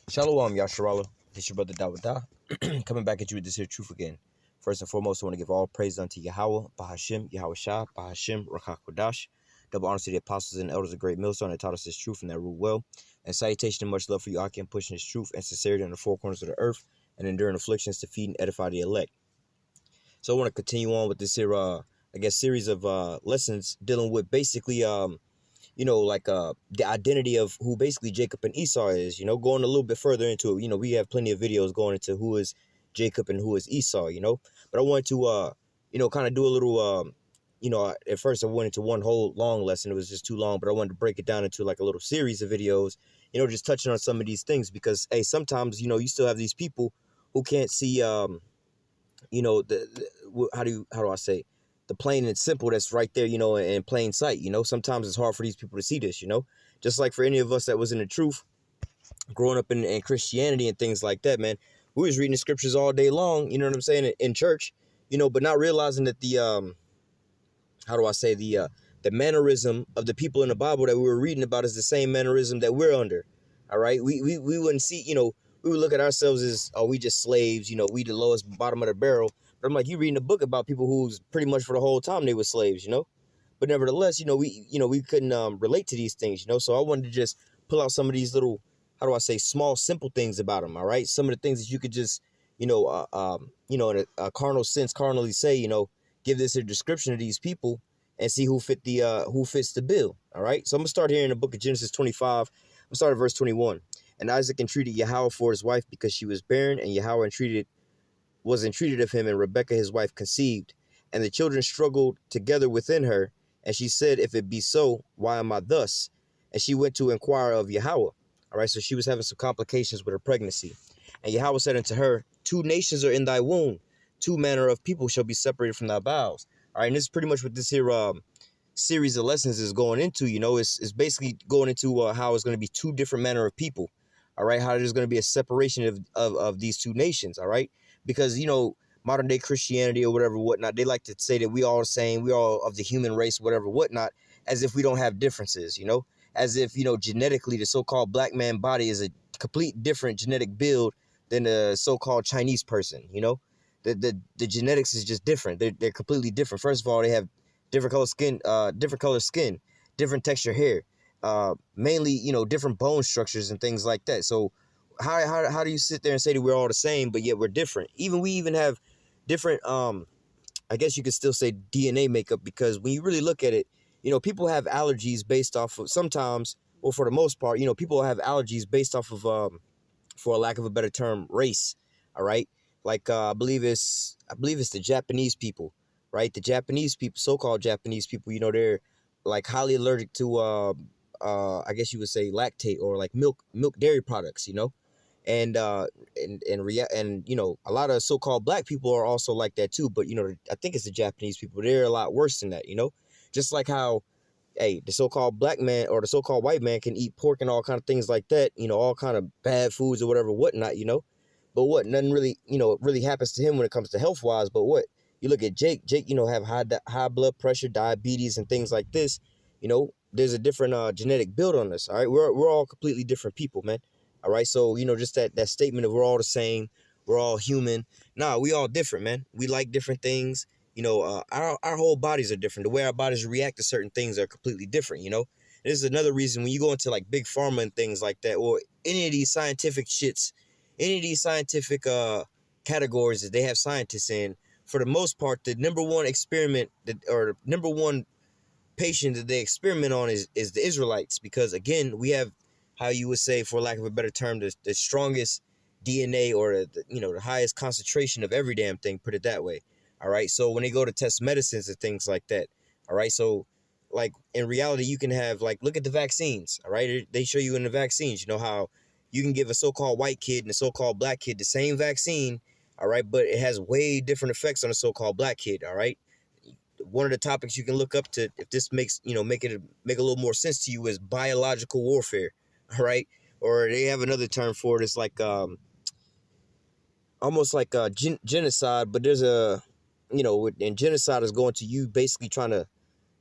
Shalom, Yasharala. This your brother Dawada, coming back at you with this here truth again. First and foremost, I want to give all praise unto Yahawah, BAHASHIM, YAHAWASHI, BAHASHIM, Rakakwadash. Double honors to the apostles and elders of Great Millstone that taught us this truth and that rule well. And salutation and much love for you, Akim, pushing this truth and sincerity in the four corners of the earth and enduring afflictions to feed and edify the elect. So I want to continue on with this here, series of lessons dealing with basically, the identity of who basically Jacob and Esau is, going a little bit further into it. We have plenty of videos going into who is Jacob and who is Esau, but I wanted to, kind of do a little, at first I went into one whole long lesson. It was just too long, but I wanted to break it down into like a little series of videos, just touching on some of these things because, hey, sometimes, you still have these people who can't see, how do I say, the plain and simple that's right there, in plain sight. Sometimes it's hard for these people to see this, just like for any of us that was in the truth, growing up in Christianity and things like that, man. We was reading the scriptures all day long, you know what I'm saying, in church, but not realizing that the the mannerism of the people in the Bible that we were reading about is the same mannerism that we're under. All right, we wouldn't see, we would look at ourselves as, oh, we just slaves, we the lowest bottom of the barrel. But I'm like, you reading a book about people who's pretty much for the whole time they were slaves, But nevertheless, we couldn't relate to these things, So I wanted to just pull out some of these little, small, simple things about them. All right, some of the things that you could just, in a carnal sense, carnally say, give this a description of these people and see who fits the bill. All right, so I'm gonna start here in the book of Genesis 25. I'm gonna start at verse 21. And Isaac entreated Yahweh for his wife because she was barren, and Yahweh was entreated of him, and Rebekah his wife conceived. And the children struggled together within her, and she said, if it be so, why am I thus? And she went to inquire of Yahweh. All right, so she was having some complications with her pregnancy. And Yahweh said unto her, 2 nations are in thy womb, 2 manner of people shall be separated from thy bowels. All right, and this is pretty much what this here series of lessons is going into. It's basically going into how it's going to be 2 different manner of people. All right, how there's going to be a separation of these 2 nations. All right, because modern day Christianity or whatever whatnot, they like to say that we all the same, we all of the human race, whatever whatnot, as if we don't have differences. As if genetically the so-called black man body is a complete different genetic build than a so-called Chinese person. The genetics is just different. They're completely different. First of all, they have different color skin, different texture hair, mainly different bone structures and things like that. So how do you sit there and say that we're all the same but yet we're different? We even have different I guess you could still say DNA makeup, because when you really look at it, people have allergies based off of, sometimes, or for the most part, people have allergies based off of for a lack of a better term, race. All right, like I believe it's the Japanese people, right? The Japanese people, so-called Japanese people, they're like highly allergic to I guess you would say lactate, or like milk dairy products, and a lot of so-called black people are also like that too. But I think it's the Japanese people, they're a lot worse than that. Just like how, hey, the so-called black man or the so-called white man can eat pork and all kind of things like that, all kind of bad foods or whatever whatnot, but what, nothing really really happens to him when it comes to health wise. But what, you look at Jake, have high blood pressure, diabetes and things like this. There's a different genetic build on this. All right, we're all completely different people, man. All right, so just that statement of we're all the same, we're all human. Nah, we all different, man. We like different things. Our whole bodies are different. The way our bodies react to certain things are completely different. This is another reason when you go into like big pharma and things like that, or any of these scientific shits, any of these scientific categories that they have scientists in, for the most part, the number one experiment or number one patient that they experiment on is the Israelites, because again, we have, how you would say, for lack of a better term, the strongest DNA, or the highest concentration of every damn thing, put it that way. All right, so when they go to test medicines and things like that, all right, so like in reality, you can have, like, look at the vaccines. All right, they show you in the vaccines, how you can give a so-called white kid and a so-called black kid the same vaccine, all right, but it has way different effects on a so-called black kid. All right, one of the topics you can look up to, if this makes make a little more sense to you, is biological warfare. All right, or they have another term for it. It's like almost like genocide, but there's and genocide is going to you basically trying to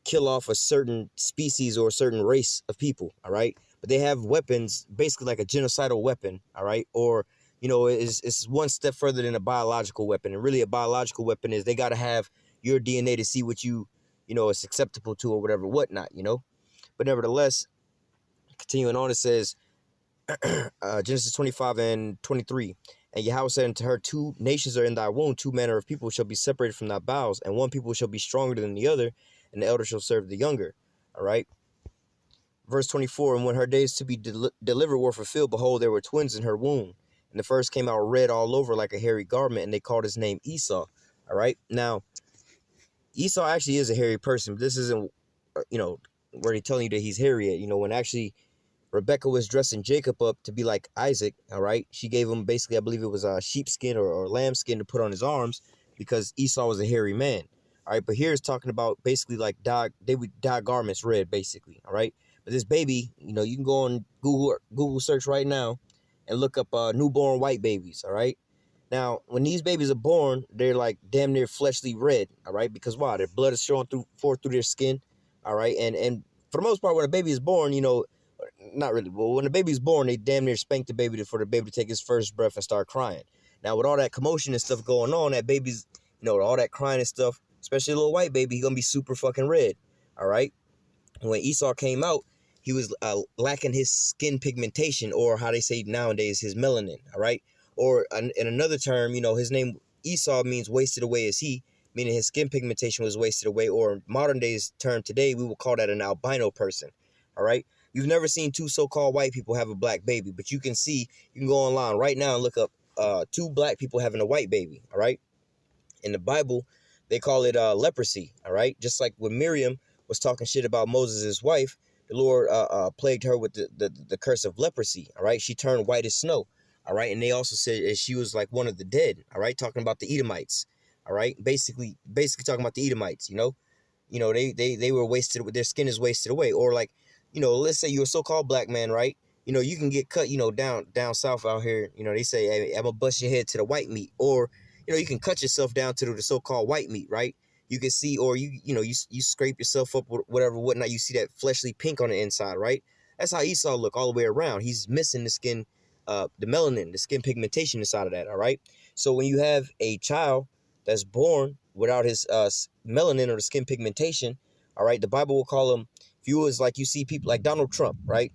kill off a certain species or a certain race of people. All right, but they have weapons, basically like a genocidal weapon, all right? Or, you know, it's one step further than a biological weapon. And really a biological weapon is they got to have your DNA to see what you know, is acceptable to or whatever, whatnot, you know? But nevertheless, continuing on, it says, Genesis 25 and 23. And Yahweh said unto her, 2 nations are in thy womb, 2 manner of people shall be separated from thy bowels, and one people shall be stronger than the other, and the elder shall serve the younger. All right. Verse 24. And when her days to be delivered were fulfilled, behold, there were twins in her womb. And the first came out red all over like a hairy garment, and they called his name Esau. All right. Now, Esau actually is a hairy person, but this isn't, you know, where he's telling you that he's hairy yet. You know, when actually Rebecca was dressing Jacob up to be like Isaac, all right? She gave him basically, I believe it was a sheepskin or lambskin to put on his arms because Esau was a hairy man, all right? But here it's talking about basically like they would dye garments red, basically, all right? But this baby, you know, you can go on Google search right now and look up newborn white babies, all right? Now, when these babies are born, they're like damn near fleshly red, all right? Because why? Their blood is showing forth through their skin, all right? And for the most part, when a baby is born, you know, not really. Well, when the baby's born, they damn near spank the baby for the baby to take his first breath and start crying. Now, with all that commotion and stuff going on, that baby's, you know, all that crying and stuff, especially a little white baby, he's going to be super fucking red, all right? And when Esau came out, he was lacking his skin pigmentation, or how they say nowadays, his melanin, all right? Or in another term, you know, his name Esau means wasted away is he, meaning his skin pigmentation was wasted away, or modern days term today, we will call that an albino person, all right? You've never seen 2 so-called white people have a black baby, but you can go online right now and look up 2 black people having a white baby, all right? In the Bible, they call it leprosy, all right? Just like when Miriam was talking shit about Moses' wife, the Lord plagued her with the curse of leprosy, all right? She turned white as snow, all right? And they also said she was like one of the dead, all right? Talking about the Edomites, all right? Basically talking about the Edomites, you know? You know, they were wasted, their skin is wasted away. Or like, you know, let's say you're a so-called black man, right? You know, you can get cut, you know, down south out here. You know, they say, hey, I'm gonna bust your head to the white meat. Or, you know, you can cut yourself down to the so-called white meat, right? You can see, or you know, you scrape yourself up, whatever, whatnot. You see that fleshly pink on the inside, right? That's how Esau look all the way around. He's missing the skin, the melanin, the skin pigmentation inside of that, all right? So when you have a child that's born without his melanin or the skin pigmentation, all right, the Bible will call him, if you was like, you see people like Donald Trump, right?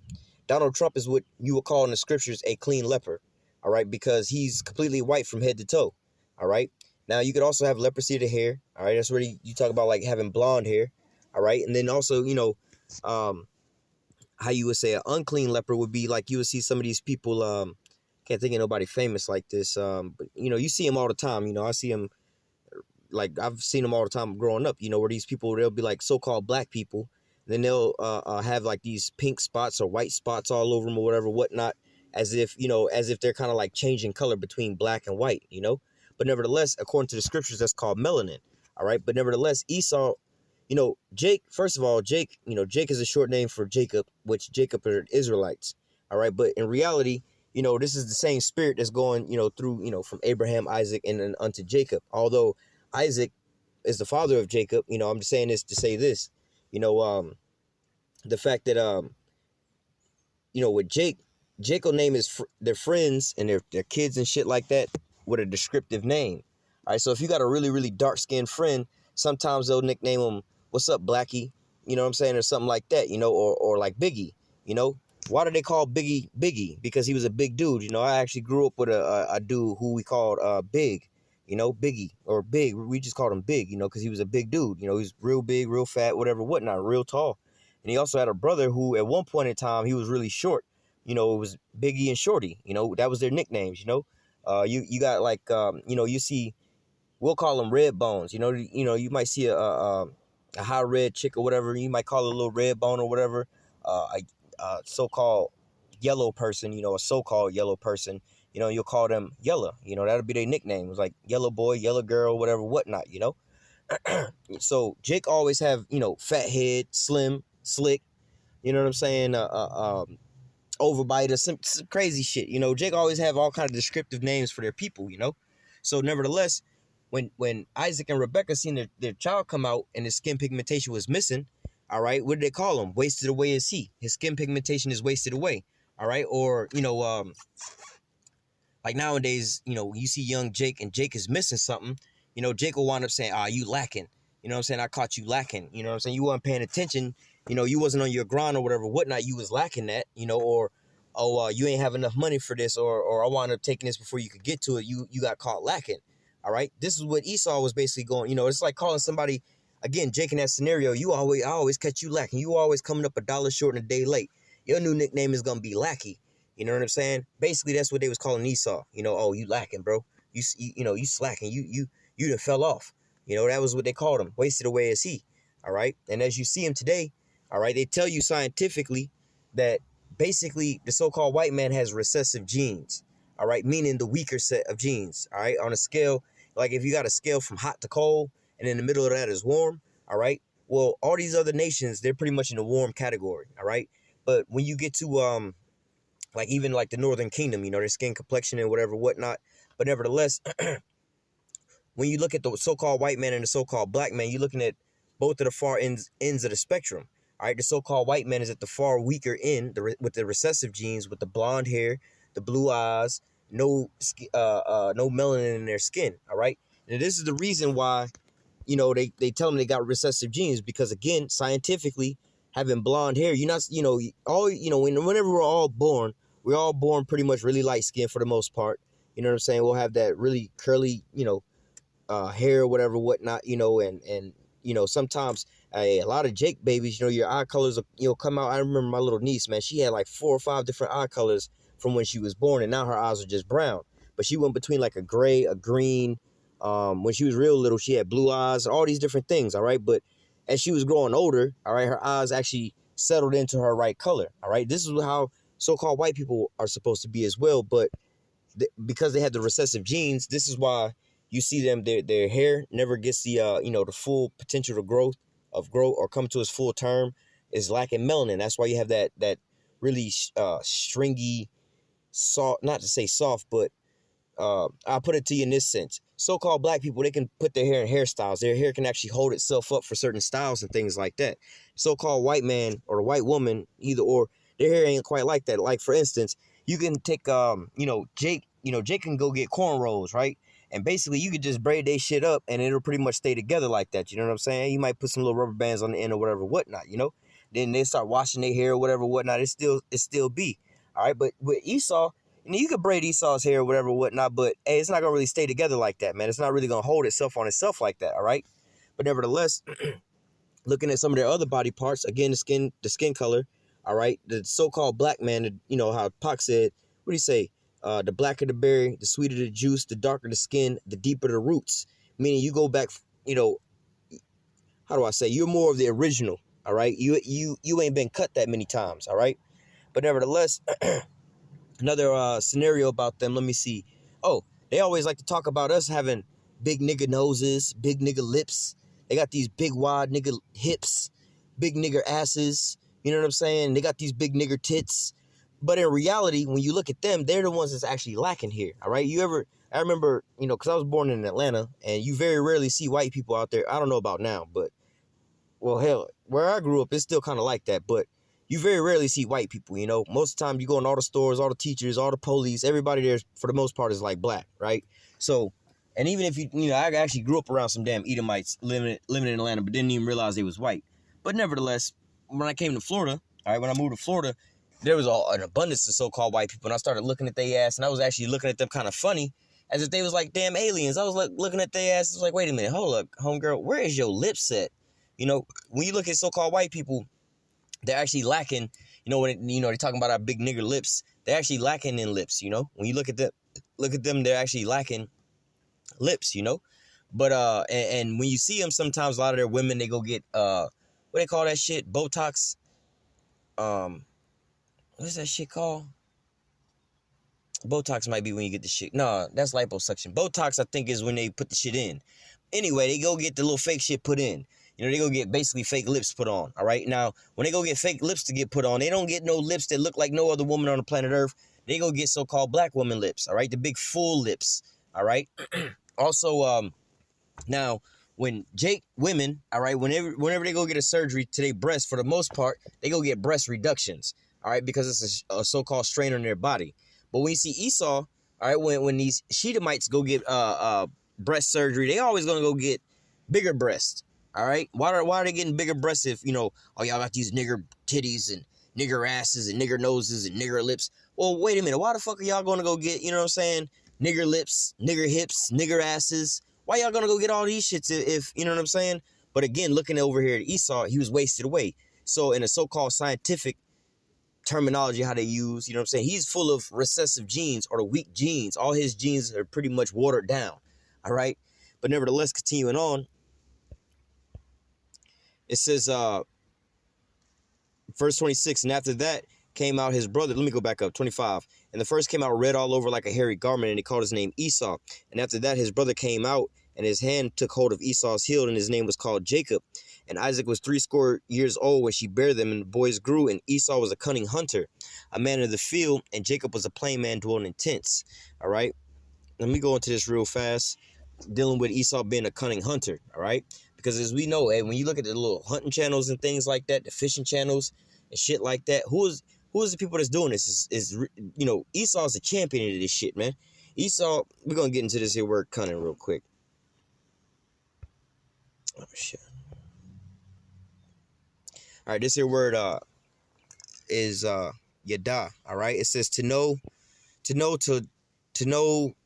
Donald Trump is what you would call in the scriptures a clean leper, all right, because he's completely white from head to toe, all right? Now, you could also have leprosy of the hair, all right? That's where you talk about like having blonde hair, all right? And then also, you know, how you would say an unclean leper would be like you would see some of these people, can't think of nobody famous like this, but, you know, you see them all the time. You know, I see them, like I've seen them all the time growing up, you know, where these people, they'll be like so-called black people. Then they'll have like these pink spots or white spots all over them or whatever, whatnot, as if, you know, as if they're kind of like changing color between black and white, you know. But nevertheless, according to the scriptures, that's called melanin. All right. But nevertheless, Esau, you know, Jake, first of all, Jake, you know, Jake is a short name for Jacob, which Jacob are Israelites. All right. But in reality, you know, this is the same spirit that's going, you know, through, you know, from Abraham, Isaac, and unto Jacob. Although Isaac is the father of Jacob, you know, I'm just saying this to say this, you know, the fact that, you know, with Jake will name their friends and their kids and shit like that with a descriptive name. All right. So if you got a really, really dark skinned friend, sometimes they'll nickname him, what's up, Blackie? You know what I'm saying? Or something like that, you know, or like Biggie, you know. Why do they call Biggie Biggie? Because he was a big dude. You know, I actually grew up with a dude who we called Big, you know, Biggie or Big. We just called him Big, you know, because he was a big dude. You know, he was real big, real fat, whatever, whatnot, real tall. And he also had a brother who at one point in time, he was really short. You know, it was Biggie and Shorty. You know, that was their nicknames, you know. You got like, you know, you see, we'll call them red bones. You know, you might see a high red chick or whatever. You might call it a little red bone or whatever. A so-called yellow person, you know, a so-called yellow person, you know, you'll call them Yella. You know, that'll be their nicknames, like yellow boy, yellow girl, whatever, whatnot, you know. So Jake always have, you know, fat head, slim, slick, you know what I'm saying, overbite or some crazy shit, you know. Jake always have all kind of descriptive names for their people, you know. So nevertheless, when Isaac and Rebecca seen their child come out and his skin pigmentation was missing, All right, what do they call him? Wasted away is he. His skin pigmentation is wasted away. All right, or like nowadays, you see young Jake and Jake is missing something. Jake will wind up saying, you lacking. You know what I'm saying? I caught you lacking. You know what I'm saying? You weren't paying attention. You wasn't on your grind or whatever, whatnot. You was lacking that, or, you ain't have enough money for this, or I wound up taking this before you could get to it. You got caught lacking. All right. This is what Esau was basically going, it's like calling somebody, again, Jake in that scenario, I always catch you lacking. You always coming up $1 short and a day late. Your new nickname is going to be Lackey. You know what I'm saying? Basically, that's what they was calling Esau. You lacking, bro. You slacking. You done fell off. That was what they called him. Wasted away as he. All right. And as you see him today, all right, they tell you scientifically that basically the so-called white man has recessive genes. All right, meaning the weaker set of genes. All right, on a scale, like if you got a scale from hot to cold, and in the middle of that is warm. All right. Well, all these other nations, they're pretty much in the warm category. All right. But when you get to like even like the Northern Kingdom, their skin complexion and whatever, whatnot. But nevertheless, when you look at the so-called white man and the so-called black man, you're looking at both of the far ends of the spectrum. All right, the so-called white man is at the far weaker end with the recessive genes, with the blonde hair, the blue eyes, no melanin in their skin. All right, and this is the reason why, they tell them they got recessive genes, because again, scientifically, having blonde hair, you're not, whenever we're all born pretty much really light skinned for the most part. You know what I'm saying? We'll have that really curly, hair or whatever, whatnot, and sometimes a lot of Jake babies, your eye colors, come out. I remember my little niece, man, she had like 4 or 5 different eye colors from when she was born, and now her eyes are just brown. But she went between like a gray, a green. When she was real little, she had blue eyes, all these different things. All right. But as she was growing older, all right, her eyes actually settled into her right color. All right. This is how so-called white people are supposed to be as well. But because they have the recessive genes, this is why you see them, their hair never gets the, the full potential to grow or come to its full term, is lacking melanin. That's why you have that really stringy, soft, not to say soft, but I'll put it to you in this sense. So-called black people, they can put their hair in hairstyles. Their hair can actually hold itself up for certain styles and things like that. So-called white man or white woman, either or, their hair ain't quite like that. Like, for instance, you can take, Jake, Jake can go get cornrows, right? And basically, you could just braid their shit up, and it'll pretty much stay together like that. You know what I'm saying? You might put some little rubber bands on the end or whatever, whatnot, Then they start washing their hair or whatever, whatnot. It still be. All right, but with Esau, you could braid Esau's hair or whatever, whatnot, but hey, it's not going to really stay together like that, man. It's not really going to hold itself on itself like that, all right? But nevertheless, looking at some of their other body parts, again, the skin color, all right? The so-called black man, how Pac said, what do you say? The blacker the berry, the sweeter the juice, the darker the skin, the deeper the roots. Meaning you go back, how do I say? You're more of the original, all right? You ain't been cut that many times, all right? But nevertheless, another scenario about them, let me see. Oh, they always like to talk about us having big nigga noses, big nigga lips. They got these big wide nigga hips, big nigger asses. You know what I'm saying? They got these big nigger tits. But in reality, when you look at them, they're the ones that's actually lacking here. All right. I remember, because I was born in Atlanta, and you very rarely see white people out there. I don't know about now, but, well, hell, where I grew up, it's still kind of like that. But you very rarely see white people, Most of the time you go in all the stores, all the teachers, all the police, everybody there, for the most part, is like black, right? So, and even if I actually grew up around some damn Edomites living in Atlanta, but didn't even realize they was white. But nevertheless, when I came to Florida, all right, when I moved to Florida, there was an abundance of so-called white people, and I started looking at their ass, and I was actually looking at them kind of funny, as if they was like damn aliens. I was like looking at their ass, I was like, wait a minute, hold up, homegirl, where is your lip set? When you look at so-called white people, they're actually lacking, when they're talking about our big nigger lips, they're actually lacking in lips, When you look at them, they're actually lacking lips, But and when you see them, sometimes a lot of their women, they go get what they call that shit, Botox. What's that shit called? Botox might be when you get the shit. No, that's liposuction. Botox, I think, is when they put the shit in. Anyway, they go get the little fake shit put in. They go get basically fake lips put on. All right. Now, when they go get fake lips to get put on, they don't get no lips that look like no other woman on the planet Earth. They go get so-called black woman lips. All right. The big full lips. All right. Also, now, when Jake women, all right, whenever they go get a surgery to their breast, for the most part, they go get breast reductions, all right, because it's a so-called strain on their body. But when you see Esau, all right, when these Shedemites go get breast surgery, they always gonna go get bigger breasts, all right. Why are they getting bigger breasts if, you know, oh, y'all got these nigger titties and nigger asses and nigger noses and nigger lips? Well, wait a minute, why the fuck are y'all gonna go get, you know what I'm saying, nigger lips, nigger hips, nigger asses? Why y'all gonna go get all these shits if you know what I'm saying? But again, looking over here at Esau, he was wasted away. So in a so-called scientific terminology, how they use, you know what I'm saying, he's full of recessive genes or the weak genes. All his genes are pretty much watered down. All right. But nevertheless, continuing on, it says, verse 26, and after that came out his brother. Let me go back up, 25. And the first came out red all over like a hairy garment, and he called his name Esau. And after that his brother came out, and his hand took hold of Esau's heel, and his name was called Jacob. And Isaac was 80 years old when she bare them, and the boys grew, and Esau was a cunning hunter, a man of the field, and Jacob was a plain man dwelling in tents. All right. Let me go into this real fast, dealing with Esau being a cunning hunter. All right. Because as we know, when you look at the little hunting channels and things like that, the fishing channels and shit like that, who is the people that's doing this? Is you know, Esau's a champion of this shit, man. Esau, we're gonna get into this here word cunning real quick. Oh shit. All right, this here word is yada. All right, it says to know,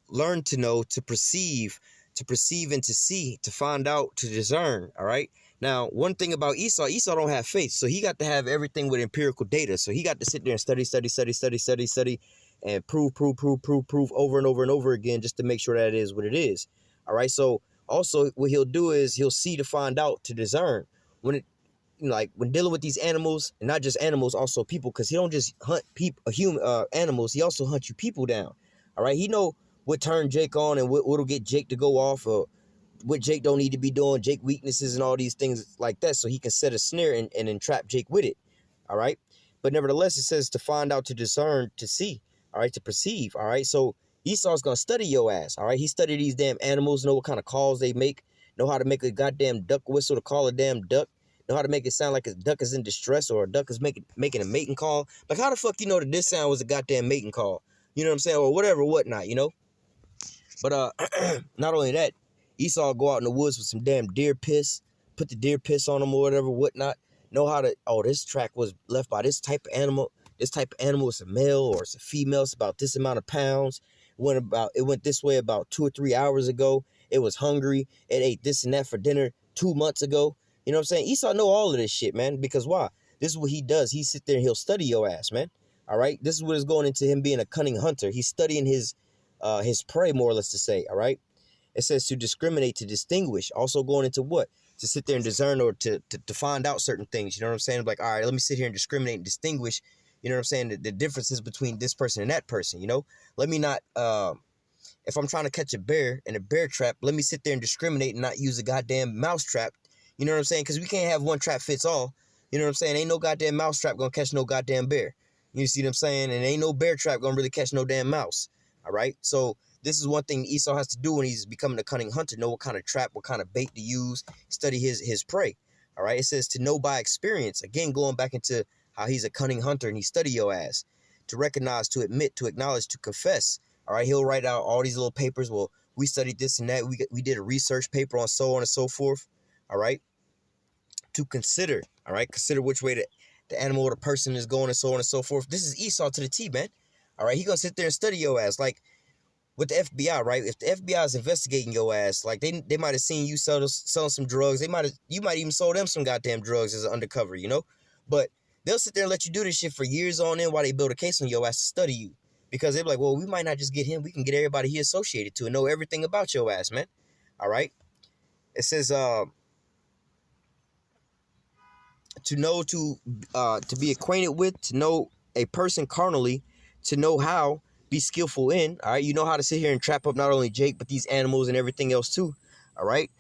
learn to know, to perceive and to see, to find out, to discern. All right. Now, one thing about Esau don't have faith, so he got to have everything with empirical data. So he got to sit there and study, and prove over and over and over again, just to make sure that it is what it is. All right. So also, what he'll do is he'll see to find out, to discern. When it, you know, like when dealing with these animals, and not just animals, also people, because he don't just hunt animals, he also hunts you people down. All right. He know what turn Jake on and what'll get Jake to go off, or what Jake don't need to be doing, Jake weaknesses and all these things like that, so he can set a snare and entrap Jake with it. All right. But nevertheless, it says to find out, to discern, to see. All right. To perceive. All right. So Esau's going to study your ass. All right. He studied these damn animals, know what kind of calls they make, know how to make a goddamn duck whistle to call a damn duck, know how to make it sound like a duck is in distress, or a duck is making a mating call. Like, how the fuck you know that this sound was a goddamn mating call? You know what I'm saying? Or whatever, whatnot, you know? But not only that, Esau go out in the woods with some damn deer piss, put the deer piss on them or whatever, whatnot. Know how to, oh, this track was left by this type of animal. This type of animal is a male or it's a female. It's about this amount of pounds. It went this way about 2 or 3 hours ago. It was hungry. It ate this and that for dinner 2 months ago. You know what I'm saying? Esau know all of this shit, man. Because why? This is what he does. He sit there and he'll study your ass, man. All right. This is what is going into him being a cunning hunter. He's studying his prey, more or less to say. All right. It says to discriminate, to distinguish. Also going into what? To sit there and discern, or to find out certain things. You know what I'm saying? Like, all right, let me sit here and discriminate and distinguish. You know what I'm saying? The differences between this person and that person, you know? Let me not, if I'm trying to catch a bear in a bear trap, let me sit there and discriminate and not use a goddamn mouse trap. You know what I'm saying? Because we can't have one trap fits all. You know what I'm saying? Ain't no goddamn mouse trap gonna catch no goddamn bear. You see what I'm saying? And ain't no bear trap gonna really catch no damn mouse. All right? So this is one thing Esau has to do when he's becoming a cunning hunter. Know what kind of trap, what kind of bait to use, study his prey. All right? It says to know by experience. Again, going back into how he's a cunning hunter and he study your ass. To recognize, to admit, to acknowledge, to confess. All right? He'll write out all these little papers. Well, we studied this and that. We did a research paper on so on and so forth. All right? To consider. All right? Consider which way the animal or the person is going and so on and so forth. This is Esau to the T, man. All right? He gonna sit there and study your ass. Like, with the FBI, right? If the FBI is investigating your ass, like they might have seen you selling some drugs. You might even sold them some goddamn drugs as an undercover, you know? But they'll sit there and let you do this shit for years on end while they build a case on your ass to study you. Because they're like, well, we might not just get him. We can get everybody he associated to and know everything about your ass, man. All right? It says to know, to be acquainted with, to know a person carnally, to know how, be skillful in. All right? You know how to sit here and trap up not only Jake, but these animals and everything else too. All right?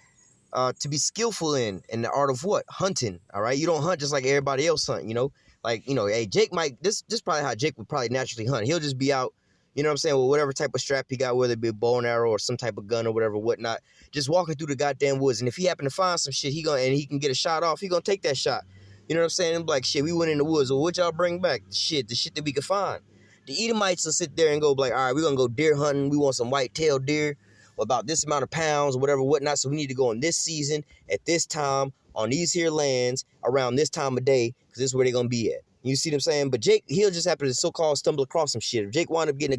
To be skillful in the art of what? Hunting. All right? You don't hunt just like everybody else hunt, you know? Like, you know, hey, Jake might, this probably how Jake would probably naturally hunt. He'll just be out, You know what I'm saying? Well, whatever type of strap he got, whether it be a bow and arrow or some type of gun or whatever, whatnot, just walking through the goddamn woods. And if he happen to find some shit, he can get a shot off, he gonna take that shot. You know what I'm saying? And like, shit, we went in the woods. Well, what y'all bring back? The shit that we could find. The Edomites will sit there and go like, all right, we're gonna go deer hunting. We want some white-tailed deer, about this amount of pounds or whatever, whatnot. So we need to go in this season, at this time, on these here lands, around this time of day, because this is where they're gonna be at. You see what I'm saying? But Jake, he'll just happen to so-called stumble across some shit. If Jake wound up getting a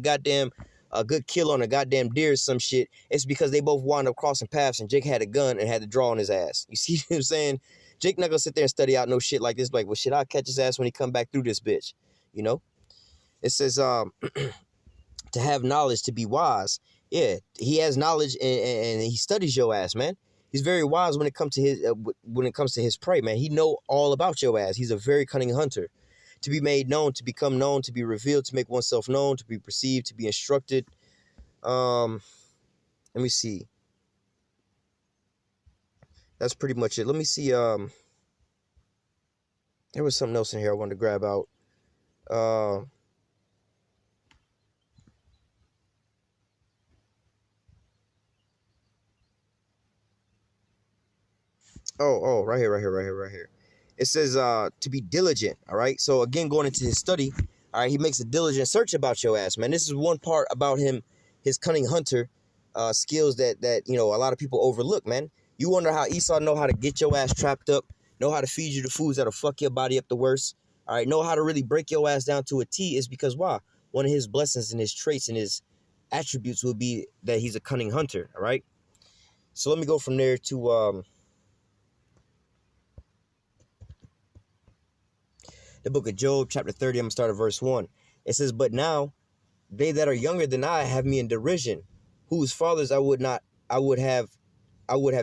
good kill on a goddamn deer or some shit, it's because they both wound up crossing paths and Jake had a gun and had to draw on his ass. You see what I'm saying? Jake not gonna sit there and study out no shit like this. Like, well, shit, I'll catch his ass when he come back through this bitch. You know? It says, to have knowledge, to be wise. Yeah, he has knowledge and he studies your ass, man. He's very wise when it comes to his prey, man. He know all about your ass. He's a very cunning hunter. To be made known, to become known, to be revealed, to make oneself known, to be perceived, to be instructed. Let me see. That's pretty much it. Let me see. There was something else in here I wanted to grab out. Right here. It says to be diligent, all right? So again, going into his study, all right, he makes a diligent search about your ass, man. This is one part about him, his cunning hunter skills that you know, a lot of people overlook, man. You wonder how Esau know how to get your ass trapped up, know how to feed you the foods that'll fuck your body up the worst, all right? Know how to really break your ass down to a T is because why? One of his blessings and his traits and his attributes will be that he's a cunning hunter, all right? So let me go from there to the book of Job, chapter 30, I'm going to start at verse 1. It says, but now they that are younger than I have me in derision, whose fathers I would have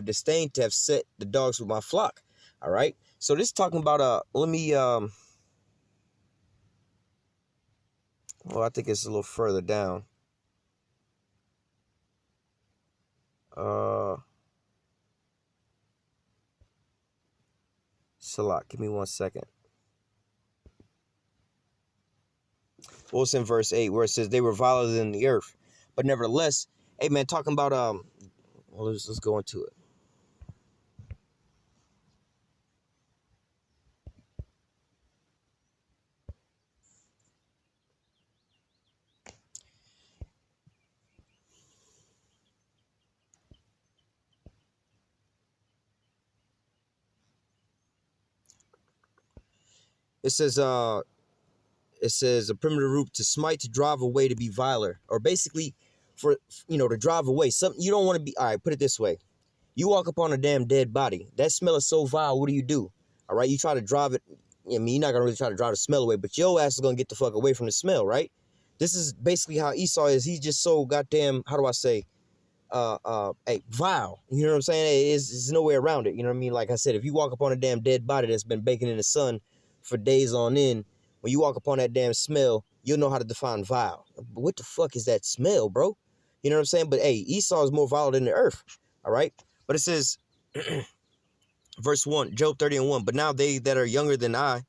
disdained to have set the dogs with my flock. All right. So this is talking about, let me, well, I think it's a little further down. Salat, give me 1 second. Well, it's in verse 8 where it says they were viler than the earth. But nevertheless, hey man, talking about well, let's go into it. It says a primitive root to smite, to drive away, to be viler, or basically for, you know, to drive away something you don't want to be. All right, put it this way. You walk upon a damn dead body. That smell is so vile. What do? All right, you try to drive it. I mean, you're not going to really try to drive the smell away, but your ass is going to get the fuck away from the smell, right? This is basically how Esau is. He's just so goddamn, how do I say, vile. You know what I'm saying? There's no way around it. You know what I mean? Like I said, if you walk upon a damn dead body that's been baking in the sun for days on end, when you walk upon that damn smell, you'll know how to define vile. But what the fuck is that smell, bro? You know what I'm saying? But hey, Esau is more vile than the earth. All right? But it says, verse 1, Job 30:1, but now they that are younger than I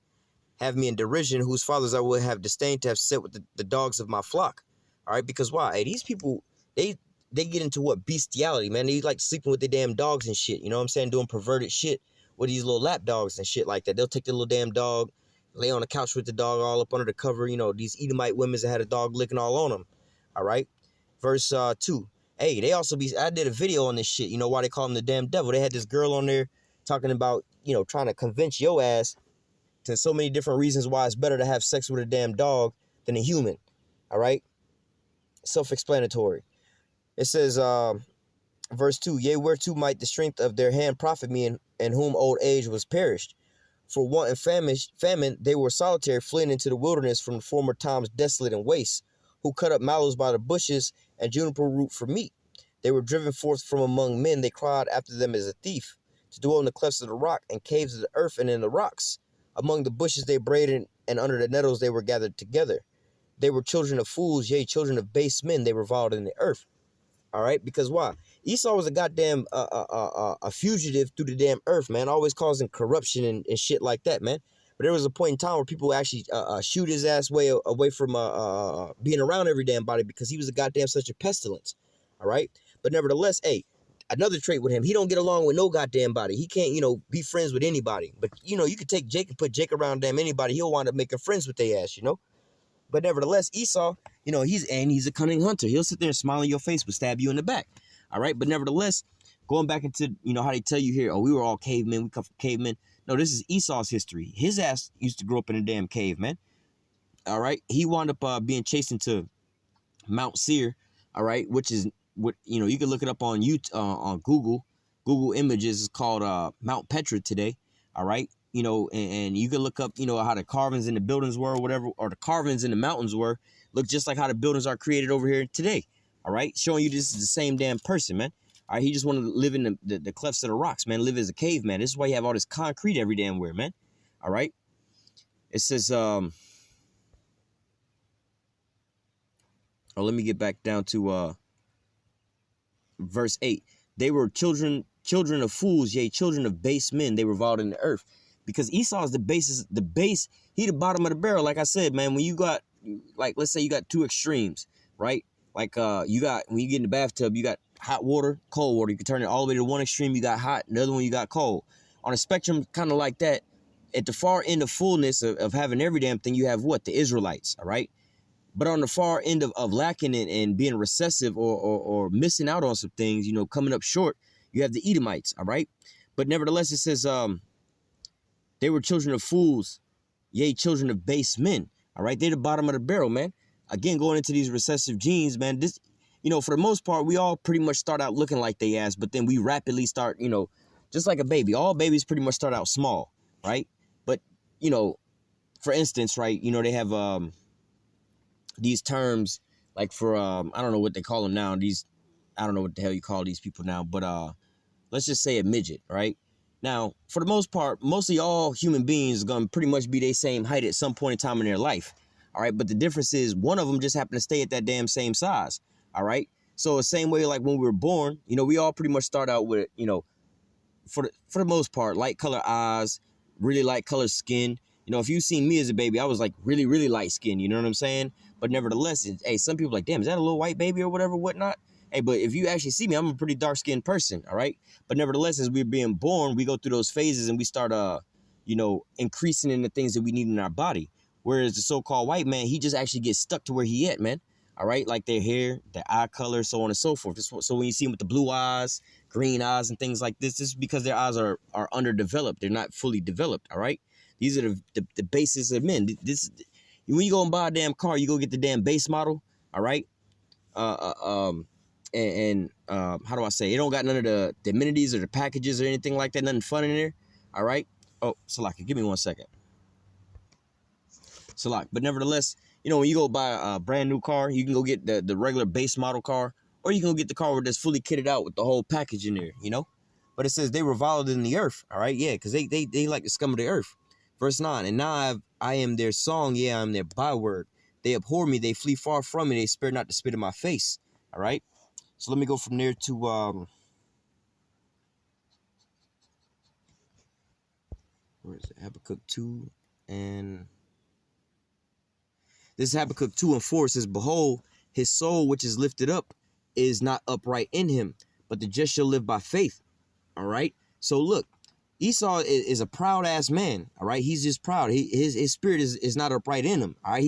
have me in derision, whose fathers I would have disdained to have set with the dogs of my flock. All right? Because why? Hey, these people, they get into what? Bestiality, man. They like sleeping with their damn dogs and shit. You know what I'm saying? Doing perverted shit with these little lap dogs and shit like that. They'll take the little damn dog, lay on the couch with the dog all up under the cover. You know, these Edomite women that had a dog licking all on them. All right. Verse 2. Hey, they also I did a video on this shit. You know why they call him the damn devil? They had this girl on there talking about, you know, trying to convince your ass to so many different reasons why it's better to have sex with a damn dog than a human. All right. Self-explanatory. It says, verse 2, yea, whereto might the strength of their hand profit me, and whom old age was perished? For want and famine, they were solitary, fleeing into the wilderness from the former times desolate and waste, who cut up mallows by the bushes and juniper root for meat. They were driven forth from among men, they cried after them as a thief, to dwell in the clefts of the rock, and caves of the earth, and in the rocks. Among the bushes they braided, and under the nettles they were gathered together. They were children of fools, yea, children of base men, they reviled in the earth. All right, because why? Esau was a goddamn a fugitive through the damn earth, man, always causing corruption and shit like that, man. But there was a point in time where people actually shoot his ass away from being around every damn body because he was a goddamn such a pestilence. All right. But nevertheless, hey, another trait with him, he don't get along with no goddamn body. He can't, be friends with anybody. But, you could take Jake and put Jake around damn anybody. He'll wind up making friends with their ass, But nevertheless, Esau, he's a cunning hunter. He'll sit there and smile in your face but stab you in the back. All right. But nevertheless, going back into, how they tell you here, oh, we were all cavemen. We come from cavemen. No, this is Esau's history. His ass used to grow up in a damn cave, man. All right. He wound up being chased into Mount Seir. All right. Which is what, you can look it up on YouTube, on Google. Google Images is called Mount Petra today. All right. And you can look up, how the carvings in the buildings were or whatever, or the carvings in the mountains were. Look just like how the buildings are created over here today. All right. Showing you this is the same damn person, man. All right, he just wanted to live in the clefts of the rocks, man. Live as a caveman. This is why you have all this concrete every damn where, man. All right. It says, let me get back down to verse 8. They were children of fools, yea, children of base men. They reviled in the earth. Because Esau is the base, he the bottom of the barrel. Like I said, man, when you got, like, let's say you got two extremes, right? Like, when you get in the bathtub, you got hot water, cold water. You can turn it all the way to one extreme, you got hot, the other one you got cold. On a spectrum kind of like that, at the far end of fullness of having every damn thing, you have what? The Israelites, all right? But on the far end of lacking and being recessive or missing out on some things, coming up short, you have the Edomites, all right? But nevertheless, it says, they were children of fools, yea, children of base men, all right? They're the bottom of the barrel, man. Again, going into these recessive genes, man, this, for the most part, we all pretty much start out looking like they ass, but then we rapidly start, just like a baby. All babies pretty much start out small, right? But, for instance, right, they have these terms like for, I don't know what they call them now. I don't know what the hell you call these people now, but let's just say a midget, right? Now, for the most part, mostly all human beings are going to pretty much be their same height at some point in time in their life, all right? But the difference is one of them just happened to stay at that damn same size. All right. So the same way, like when we were born, we all pretty much start out with, for the most part, light color eyes, really light color skin. If you seen me as a baby, I was like really, really light skin. You know what I'm saying? But nevertheless, hey, some people are like, damn, is that a little white baby or whatever, whatnot? Hey, but if you actually see me, I'm a pretty dark skinned person. All right. But nevertheless, as we're being born, we go through those phases and we start, increasing in the things that we need in our body. Whereas the so-called white man, he just actually gets stuck to where he at, man. All right, like their hair, their eye color, so on and so forth. So when you see them with the blue eyes, green eyes, and things like this is because their eyes are underdeveloped. They're not fully developed. All right, these are the basis of men. When you go and buy a damn car, you go get the damn base model. All right, how do I say? It don't got none of the amenities or the packages or anything like that. Nothing fun in there. All right. Oh, Salaki, give me 1 second. Salak, but nevertheless. When you go buy a brand new car, you can go get the regular base model car, or you can go get the car that's fully kitted out with the whole package in there, But it says they reviled in the earth, all right? Yeah, because they like the scum of the earth. Verse 9, and now I am their song, yeah, I'm their byword. They abhor me, they flee far from me, they spare not to spit in my face, all right? So let me go from there to, where is it? Habakkuk 2 and... This Habakkuk 2 and 4 says, behold, his soul which is lifted up is not upright in him, but the just shall live by faith. All right. So look, Esau is a proud ass man. All right. He's just proud. His spirit is not upright in him. All right.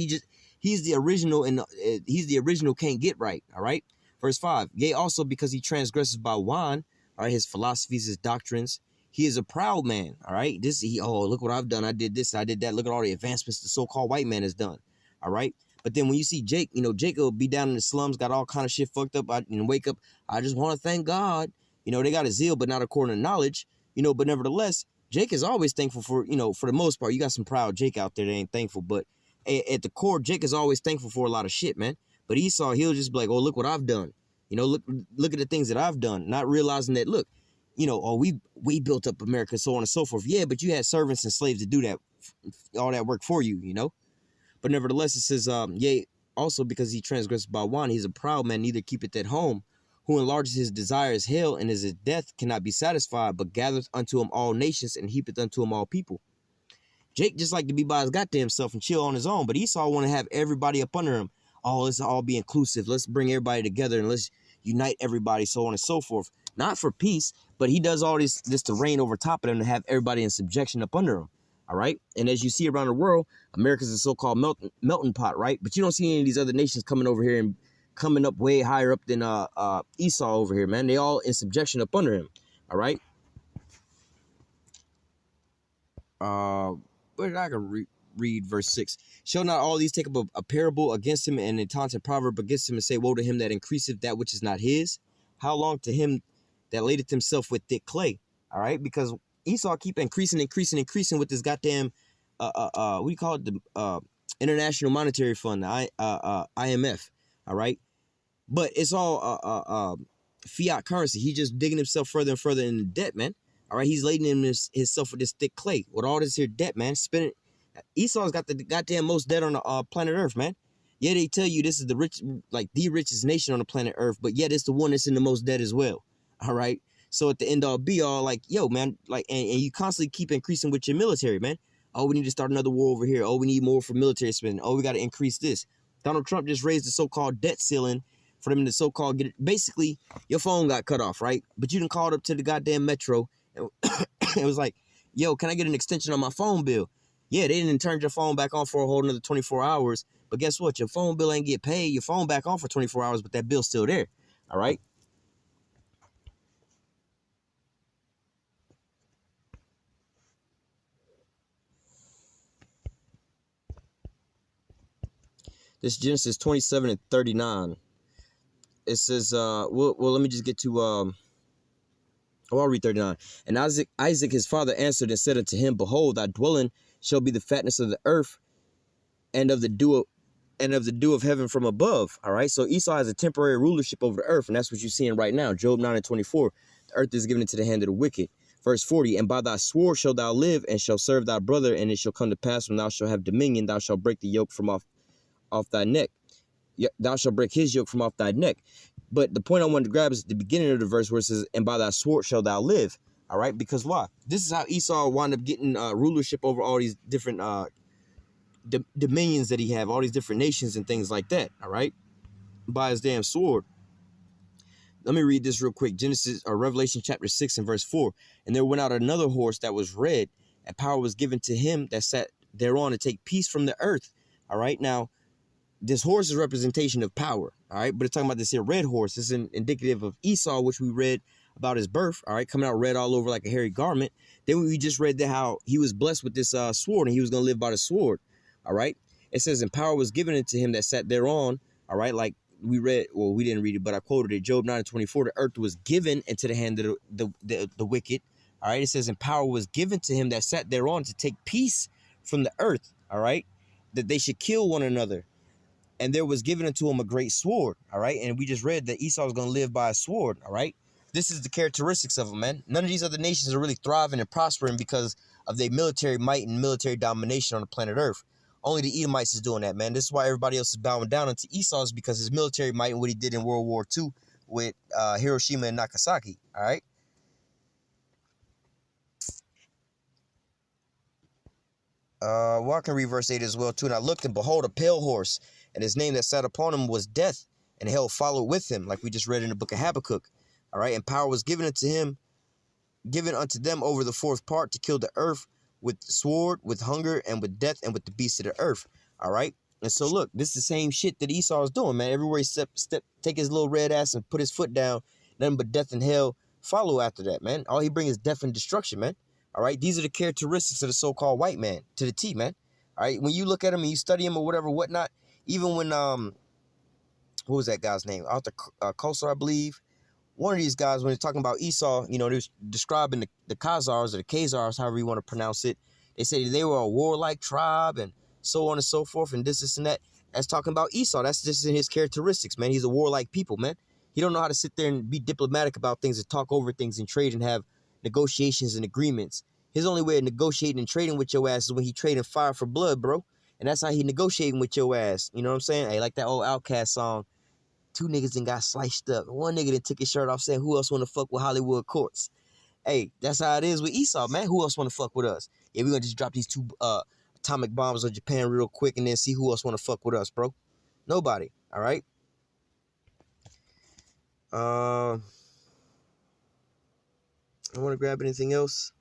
He's the original and he's the original can't get right. All right. Verse 5. Yea, also because he transgresses by wine. All right. His philosophies, his doctrines. He is a proud man. All right. Look what I've done. I did this. I did that. Look at all the advancements the so-called white man has done. All right. But then when you see Jake, Jake will be down in the slums, got all kind of shit fucked up and wake up. I just want to thank God. They got a zeal, but not according to knowledge, but nevertheless, Jake is always thankful for, for the most part. You got some proud Jake out there that ain't thankful. But at the core, Jake is always thankful for a lot of shit, man. But Esau, he'll just be like, oh, look what I've done. Look at the things that I've done. Not realizing that, look, we built up America, so on and so forth. Yeah, but you had servants and slaves to do that, all that work for you, But nevertheless, it says, yea, also because he transgressed by wine, he's a proud man, neither keepeth at home, who enlarges his desires hell, and his death cannot be satisfied, but gathereth unto him all nations, and heapeth unto him all people. Jake just like to be by his goddamn self and chill on his own, but Esau want to have everybody up under him. Oh, let's all be inclusive. Let's bring everybody together and let's unite everybody, so on and so forth. Not for peace, but he does all this to reign over top of them, to have everybody in subjection up under him. All right. And as you see around the world, America's a so-called melting pot, right? But you don't see any of these other nations coming over here and coming up way higher up than Esau over here, man. They all in subjection up under him. All right. Where did I go read verse 6? Shall not all these take up a parable against him, and a taunting proverb against him, and say, woe to him that increaseth that which is not his? How long to him that ladeth himself with thick clay? All right, because Esau keep increasing with this goddamn what do you call it? The International Monetary Fund, the IMF. All right, but it's all fiat currency. He's just digging himself further and further into debt, man. All right, he's laden himself with this thick clay, with all this here debt, man. Spending. Esau's got the goddamn most debt on the planet Earth, man. Yeah, they tell you this is the richest nation on the planet Earth, but yet it's the one that's in the most debt as well. All right. So at the end all be all, like, yo, man, like, and you constantly keep increasing with your military, man. Oh, we need to start another war over here. Oh, we need more for military spending. Oh, we got to increase this. Donald Trump just raised the so-called debt ceiling for them to so-called get it. Basically, your phone got cut off, right? But you done called up to the goddamn metro. And it was like, yo, can I get an extension on my phone bill? Yeah, they didn't turn your phone back on for a whole another 24 hours. But guess what? Your phone bill ain't get paid. Your phone back on for 24 hours, but that bill's still there. All right? This Genesis 27 and 39. It says, well, let me just get to, I'll read 39. And Isaac his father answered and said unto him, behold, thy dwelling shall be the fatness of the earth and of the dew of heaven from above. All right. So Esau has a temporary rulership over the earth. And that's what you're seeing right now. Job 9 and 24. The earth is given into the hand of the wicked. Verse 40. And by thy sword shalt thou live, and shall serve thy brother. And it shall come to pass, when thou shalt have dominion, thou shalt break the yoke from off thy neck. Thou shalt break his yoke from off thy neck. But the point I wanted to grab is at the beginning of the verse where it says, and by thy sword shalt thou live. All right. Because why? This is how Esau wound up getting rulership over all these different dominions that he have, all these different nations and things like that. All right. By his damn sword. Let me read this real quick. Revelation chapter 6 and verse 4. And there went out another horse that was red, and power was given to him that sat thereon to take peace from the earth. All right. Now, this horse is a representation of power. All right. But it's talking about this here red horse. This is indicative of Esau, which we read about his birth. All right. Coming out red all over like a hairy garment. Then we just read that how he was blessed with this sword, and he was going to live by the sword. All right. It says, and power was given unto him that sat thereon. All right. Like we read, well, we didn't read it, but I quoted it. Job 9 and 24. The earth was given into the hand of the wicked. All right. It says, and power was given to him that sat thereon to take peace from the earth. All right. That they should kill one another. And there was given unto him a great sword. All right. And we just read that Esau was going to live by a sword. All right. This is the characteristics of them, man. None of these other nations are really thriving and prospering because of their military might and military domination on the planet Earth. Only the Edomites is doing that, man. This is why everybody else is bowing down unto Esau, is because his military might and what he did in World War II with Hiroshima and Nagasaki. All right. Well, I can read verse 8 as well, too. And I looked, and behold, a pale horse, and his name that sat upon him was Death, and hell followed with him, like we just read in the book of Habakkuk. All right. And power was given unto them over the fourth part to kill the earth with sword, with hunger, and with death, and with the beasts of the earth. All right. And so, look, this is the same shit that Esau is doing, man. Everywhere he take his little red ass and put his foot down, nothing but death and hell follow after that, man. All he brings is death and destruction, man. All right. These are the characteristics of the so-called white man, to the T, man. All right. When you look at him and you study him or whatever, whatnot, even when, what was that guy's name? Arthur Kossar, I believe. One of these guys, when they're talking about Esau, you know, they're describing the Khazars or the Khazars, however you want to pronounce it. They say they were a warlike tribe and so on and so forth, and this and that. That's talking about Esau. That's just in his characteristics, man. He's a warlike people, man. He don't know how to sit there and be diplomatic about things and talk over things and trade and have negotiations and agreements. His only way of negotiating and trading with your ass is when he trading fire for blood, bro. And that's how he negotiating with your ass. You know what I'm saying? Hey, like that old Outkast song. Two niggas done got sliced up. One nigga done took his shirt off saying, who else want to fuck with Hollywood courts? Hey, that's how it is with Esau, man. Who else want to fuck with us? Yeah, we're gonna just drop these 2 atomic bombs on Japan real quick and then see who else want to fuck with us, bro. Nobody. All right. I want to grab anything else.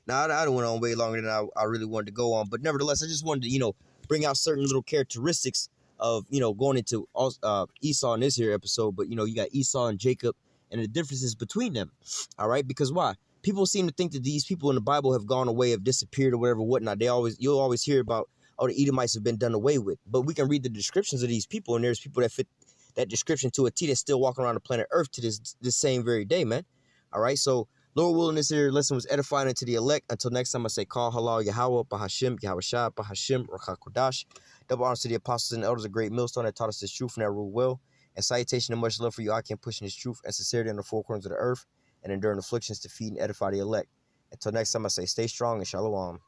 Now, I don't went on way longer than I really wanted to go on, but nevertheless, I just wanted to, bring out certain little characteristics of, going into Esau in this here episode. But, you got Esau and Jacob and the differences between them. All right. Because why? People seem to think that these people in the Bible have gone away, have disappeared or whatever, whatnot. You'll always hear about, oh, the Edomites have been done away with. But we can read the descriptions of these people, and there's people that fit that description to a T that's still walking around the planet Earth to this same very day, man. All right. So, Lord willing, this here lesson was edifying unto the elect. Until next time, I say, call halal Yahawah, Bahashim, YAHAWASHI, Bahashim, Rakakodash. Double honors to the apostles and elders of great millstone that taught us this truth and that rule well. And salutation and much love for you. I can push in this truth and sincerity in the four corners of the earth and enduring afflictions to feed and edify the elect. Until next time, I say, stay strong and shalom.